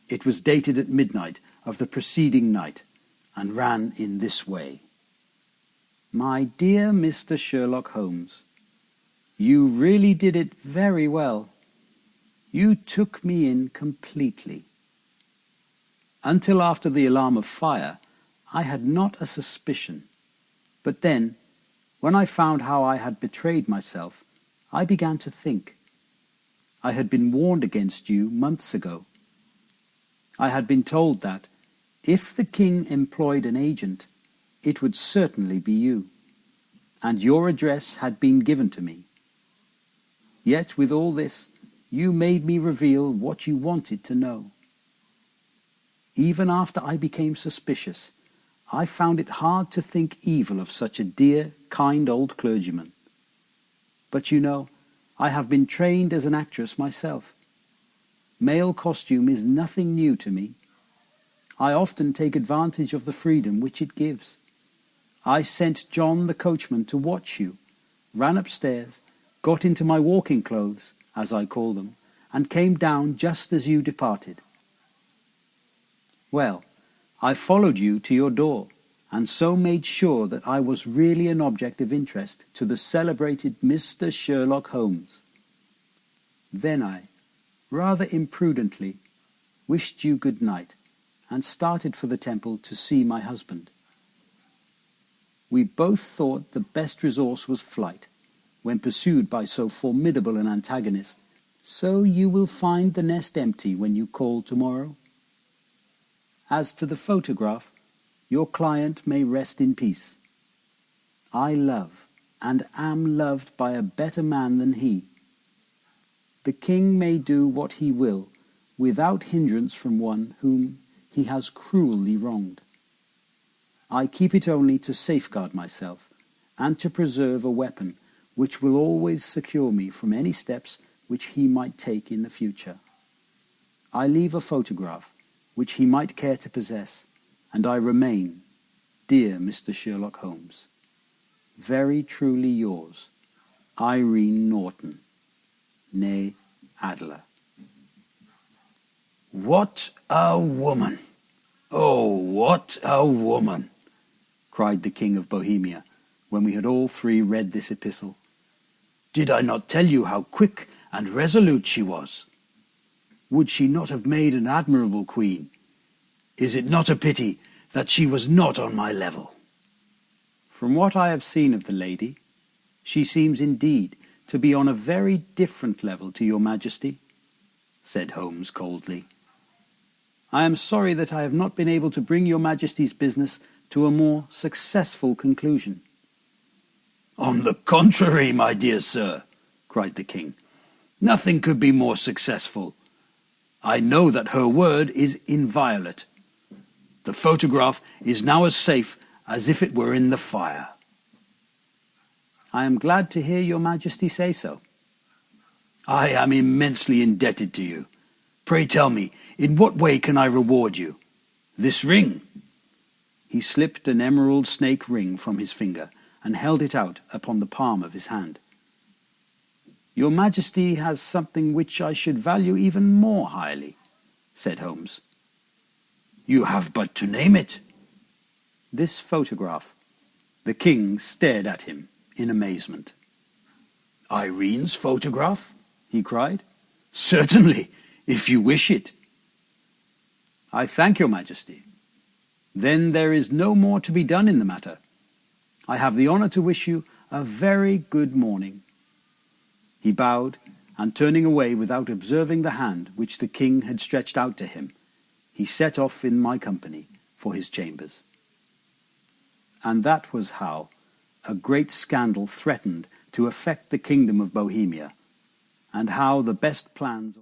It was dated at midnight of the preceding night, and ran in this way. "My dear Mr. Sherlock Holmes, you really did it very well. You took me in completely. Until after the alarm of fire, I had not a suspicion. But then, when I found how I had betrayed myself, I began to think. I had been warned against you months ago. I had been told that, if the king employed an agent, it would certainly be you, and your address had been given to me. Yet with all this, you made me reveal what you wanted to know. Even after I became suspicious, I found it hard to think evil of such a dear, kind old clergyman. But you know, I have been trained as an actress myself. Male costume is nothing new to me. I often take advantage of the freedom which it gives. I sent John the coachman to watch you, ran upstairs, got into my walking clothes, as I call them, and came down just as you departed. Well, I followed you to your door, and so made sure that I was really an object of interest to the celebrated Mr. Sherlock Holmes. Then I, rather imprudently, wished you good night, and started for the temple to see my husband. We both thought the best resource was flight, when pursued by so formidable an antagonist. So you will find the nest empty when you call tomorrow. As to the photograph, your client may rest in peace. I love and am loved by a better man than he. The king may do what he will without hindrance from one whom he has cruelly wronged. I keep it only to safeguard myself and to preserve a weapon which will always secure me from any steps which he might take in the future. I leave a photograph which he might care to possess, and I remain, dear Mr. Sherlock Holmes, very truly yours, Irene Norton, née Adler. What a woman! Oh, what a woman! Cried the King of Bohemia, when we had all three read this epistle. Did I not tell you how quick and resolute she was? Would she not have made an admirable queen? Is it not a pity that she was not on my level? From what I have seen of the lady, she seems indeed to be on a very different level to your Majesty, said Holmes coldly. I am sorry that I have not been able to bring your Majesty's business to a more successful conclusion. On the contrary, my dear sir, cried the king, nothing could be more successful. I know that her word is inviolate. The photograph is now as safe as if it were in the fire. I am glad to hear your Majesty say so. I am immensely indebted to you. Pray tell me, in what way can I reward you? This ring? He slipped an emerald snake ring from his finger and held it out upon the palm of his hand. Your Majesty has something which I should value even more highly, said Holmes. You have but to name it. This photograph. The king stared at him in amazement. Irene's photograph? He cried. Certainly, if you wish it. I thank your Majesty. Then there is no more to be done in the matter. I have the honour to wish you a very good morning. He bowed, and turning away without observing the hand which the king had stretched out to him, he set off in my company for his chambers. And that was how a great scandal threatened to affect the kingdom of Bohemia, and how the best plans